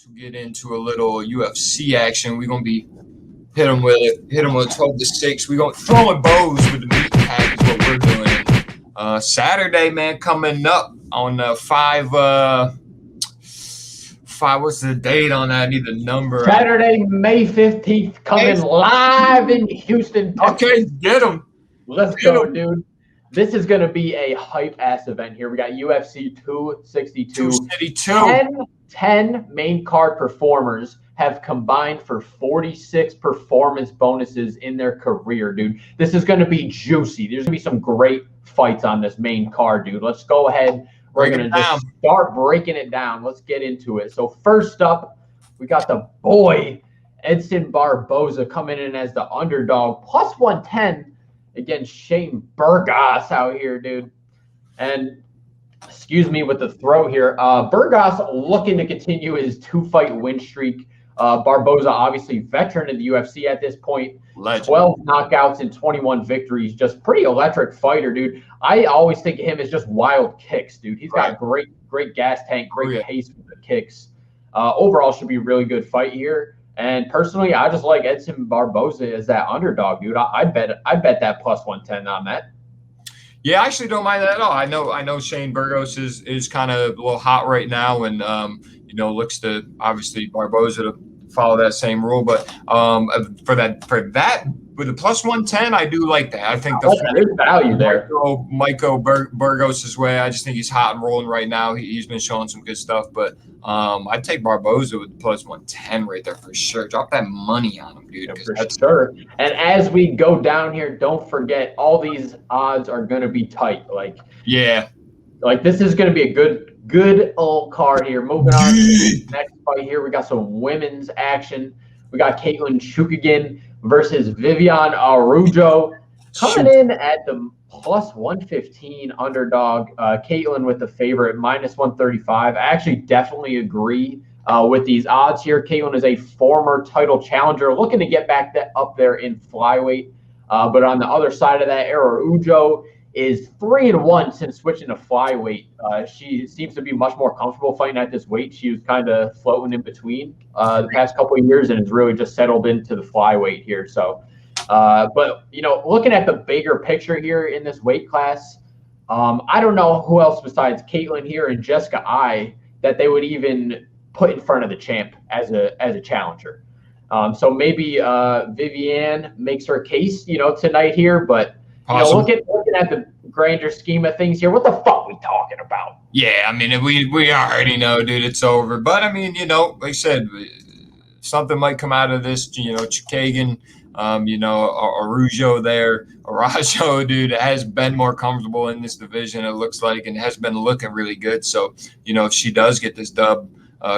to get into a little UFC action. We're gonna be hit them with 12 to 6. We're gonna throwing bows with the meat pack is what we're doing. Saturday, man, coming up on 5. What's the date on that? I need the number. Saturday, May 15th, coming live in Houston, Texas. Okay, get them. Let's go, dude. This is going to be a hype-ass event here. We got UFC 262. 10 main card performers have combined for 46 performance bonuses in their career, dude. This is going to be juicy. There's going to be some great fights on this main card, dude. Let's go ahead. We're going to just start breaking it down. Let's get into it. So first up, we got the boy, Edson Barboza, coming in as the underdog, plus 110 against Shane Burgos out here, dude. And excuse me with the throw here. Burgos looking to continue his 2-fight win streak. Barboza, obviously veteran of the UFC at this point. Legend. 12 knockouts and 21 victories. Just pretty electric fighter, dude. I always think of him as just wild kicks, dude. He's got great gas tank, great pace with the kicks. Overall, should be a really good fight here. And personally, I just like Edson Barboza as that underdog, dude. I bet that plus 110 on that. Yeah, I actually don't mind that at all. I know Shane Burgos is kind of a little hot right now, and looks to obviously Barboza to follow that same rule. But for that with the plus 110, I do like that. I think there's value there. Michael Burgos' way. I just think he's hot and rolling right now. He's been showing some good stuff, but I'd take Barboza with plus 110 right there for sure. Drop that money on him, dude. Yeah, for sure. And as we go down here, don't forget all these odds are going to be tight. Like this is going to be a good old card here. Moving on to the next fight here, we got some women's action. We got Caitlin Chukagian versus Vivian Araujo coming in at the plus 115 underdog. Caitlin with the favorite minus 135. I actually definitely agree with these odds here. Caitlin is a former title challenger looking to get back up there in flyweight. But on the other side of that, Araujo is 3-1 since switching to flyweight. She seems to be much more comfortable fighting at this weight. She was kind of floating in between the past couple of years and has really just settled into the flyweight here. So, but looking at the bigger picture here in this weight class, I don't know who else besides Caitlin here and Jessica Ai that they would even put in front of the champ as a challenger. So maybe Viviane makes her case, tonight here, but. Looking at the grander scheme of things here, what the fuck we talking about? Yeah, I mean, we already know, dude, it's over. But, I mean, like I said, something might come out of this, Chukagian, Araujo, dude, has been more comfortable in this division, it looks like, and has been looking really good. So, if she does get this dub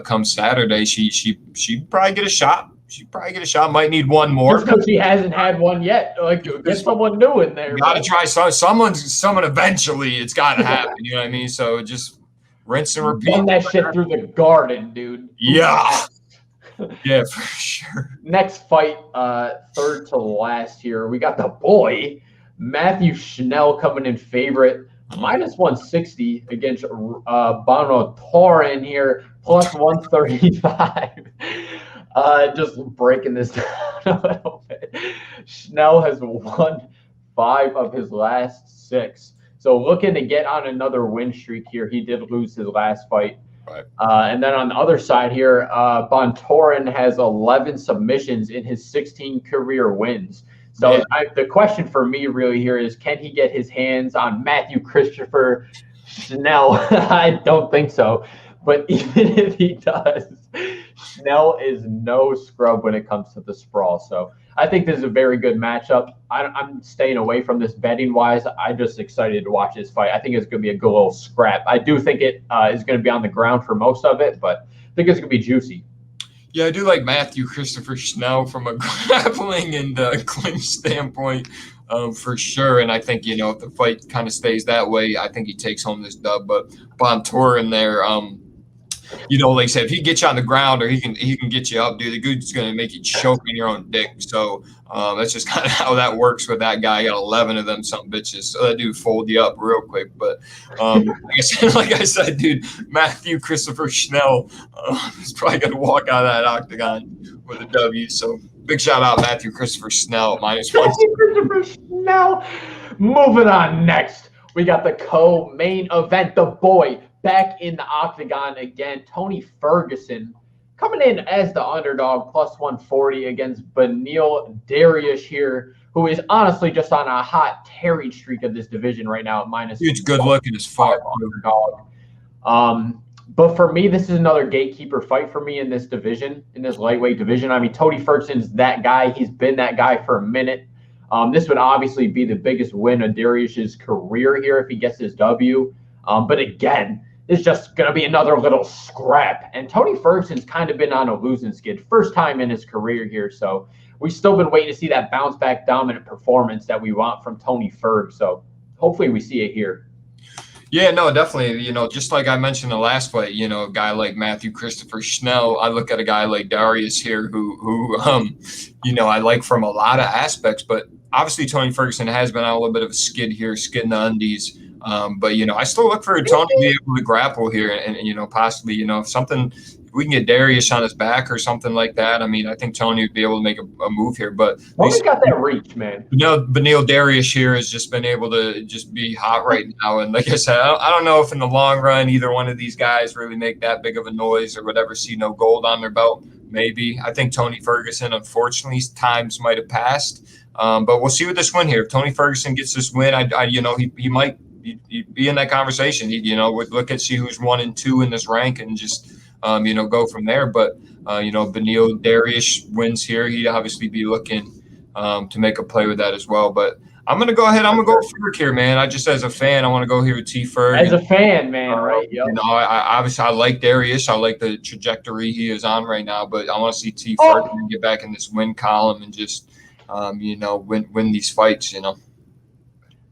come Saturday, she'd probably get a shot. She'd probably get a shot. Might need one more. Just because she hasn't had one yet. Like, get someone new in there. Got to try someone eventually. It's got to happen. You know what I mean? So just rinse and repeat. Run that shit through the garden, dude. Yeah. Yeah, for sure. Next fight, third to last here. We got the boy, Matthew Schnell, coming in favorite. Minus 160 against Bono Torin here. Plus 135. Just breaking this down a little bit. Schnell has won 5 of his last 6. So looking to get on another win streak here. He did lose his last fight. Right. And then on the other side here, Bontorin has 11 submissions in his 16 career wins. So the question for me really here is, can he get his hands on Matthew Christopher Schnell? I don't think so. But even if he does, Schnell is no scrub when it comes to the sprawl. So I think this is a very good matchup. I'm staying away from this betting-wise. I'm just excited to watch this fight. I think it's going to be a good little scrap. I do think it is going to be on the ground for most of it, but I think it's going to be juicy. Yeah, I do like Matthew Christopher Schnell from a grappling and clinch standpoint for sure. And I think, if the fight kind of stays that way, I think he takes home this dub. But Bontorin there, like I said, if he gets you on the ground or he can get you up, dude, the dude's going to make you choke on your own dick. So that's just kind of how that works with that guy. Got 11 of them, some bitches. So that dude fold you up real quick. But like I said, dude, Matthew Christopher Schnell is probably going to walk out of that octagon with a W. So big shout out Matthew Christopher Schnell -1. Matthew Christopher Schnell. Moving on next, we got the co-main event. The boy back in the octagon again. Tony Ferguson coming in as the underdog, +140 against Beneil Dariush here, who is honestly just on a hot tearing streak of this division right now at minus. Dude's good looking as fuck. Underdog. But for me, this is another gatekeeper fight for me in this division, in this lightweight division. I mean, Tony Ferguson's that guy. He's been that guy for a minute. This would obviously be the biggest win of Dariush's career here if he gets his W. But again, it's just going to be another little scrap. And Tony Ferguson's kind of been on a losing skid. First time in his career here. So we've still been waiting to see that bounce back dominant performance that we want from Tony Ferg. So hopefully we see it here. Yeah, no, definitely. Just like I mentioned the last fight, a guy like Matthew Christopher Schnell, I look at a guy like Darius here who I like from a lot of aspects, but obviously Tony Ferguson has been on a little bit of a skid here, skid in the undies. But I still look for Tony to be able to grapple here and possibly, if something, we can get Darius on his back or something like that. I mean, I think Tony would be able to make a move here, but he's got that reach, man. Beneil Dariush here has just been able to just be hot right now. And like I said, I don't know if in the long run, either one of these guys really make that big of a noise or whatever, see no gold on their belt. Maybe. I think Tony Ferguson, unfortunately, times might have passed. But we'll see with this win here. If Tony Ferguson gets this win, he might be in that conversation. Would look at see who's 1 and 2 in this rank and just go from there. But Beneil Dariush wins here. He'd obviously be looking to make a play with that as well. But I'm gonna go ahead. I'm gonna go with Ferg here, man. I just as a fan, I want to go here with T Ferg. As a fan, man, right? Yep. I obviously I like Dariush. I like the trajectory he is on right now. But I want to see T Ferg get back in this win column and just win these fights.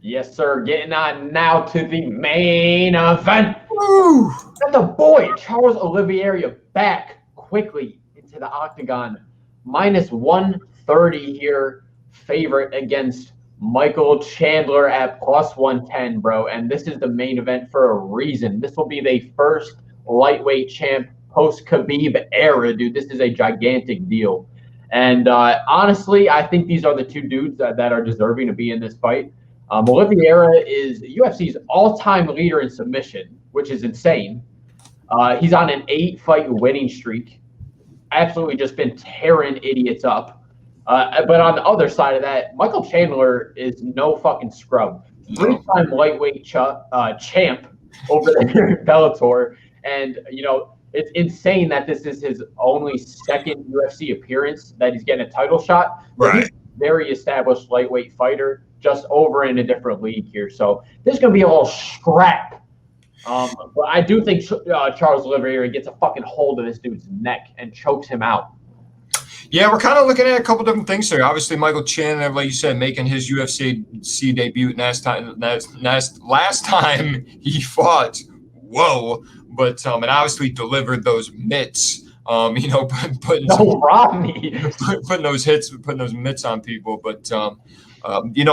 Yes, sir. Getting on now to the main event. Woo! And the boy, Charles Oliveira, back quickly into the octagon. -130 here, favorite against Michael Chandler at +110, bro. And this is the main event for a reason. This will be the first lightweight champ post-Khabib era, dude. This is a gigantic deal. And honestly, I think these are the two dudes that are deserving to be in this fight. Oliveira is UFC's all-time leader in submission, which is insane. He's on an 8-fight winning streak. Absolutely just been tearing idiots up. But on the other side of that, Michael Chandler is no fucking scrub. 3-time lightweight champ over there in Bellator. And, it's insane that this is his only second UFC appearance that he's getting a title shot. Right. He's a very established lightweight fighter, just over in a different league here. So this is going to be a little scrap. But I do think Charles Oliveira gets a fucking hold of this dude's neck and chokes him out. Yeah, we're kind of looking at a couple different things here. Obviously, Michael Chandler, like you said, making his UFC debut last time he fought. Whoa. But and obviously delivered those mitts. Putting those mitts on people. But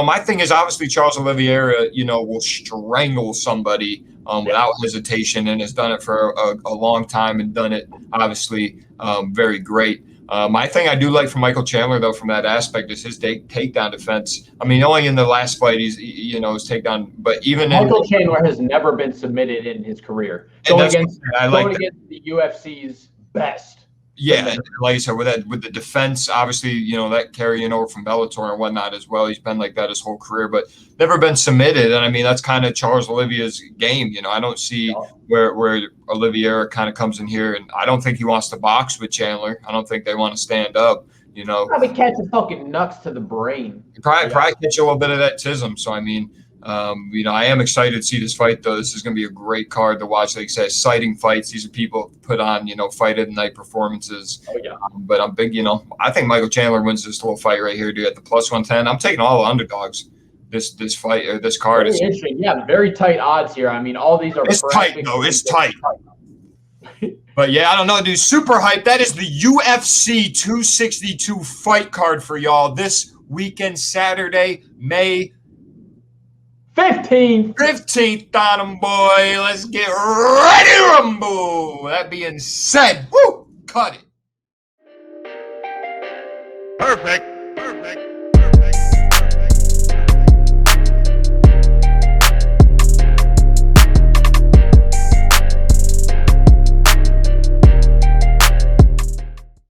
my thing is obviously Charles Oliveira, will strangle somebody without hesitation and has done it for a long time and done it obviously very great. My thing I do like from Michael Chandler, though, from that aspect is his takedown defense. I mean, only in the last fight his takedown, but even Michael Chandler has never been submitted in his career. Going against the UFC's best. Yeah, like I said, with the defense, obviously, that carrying over from Bellator and whatnot as well. He's been like that his whole career, but never been submitted. And I mean, that's kind of Charles Oliveira's game. I don't see where Oliveira kind of comes in here, and I don't think he wants to box with Chandler. I don't think they want to stand up. Probably catch a fucking nuts to the brain. Probably catch a little bit of that tism. So I mean. I am excited to see this fight, though. This is going to be a great card to watch. Like I said, exciting fights. These are people put on, fight of the night performances. Oh, yeah. But I'm big, I think Michael Chandler wins this little fight right here, dude, at the +110. I'm taking all the underdogs this fight or this card. Very interesting. Yeah, very tight odds here. I mean, all these are. It's tight, though. It's tight. But yeah, I don't know, dude. Super hype. That is the UFC 262 fight card for y'all this weekend, Saturday, May 15th on them, boy. Let's get ready to rumble. That being said, woo, cut it. Perfect.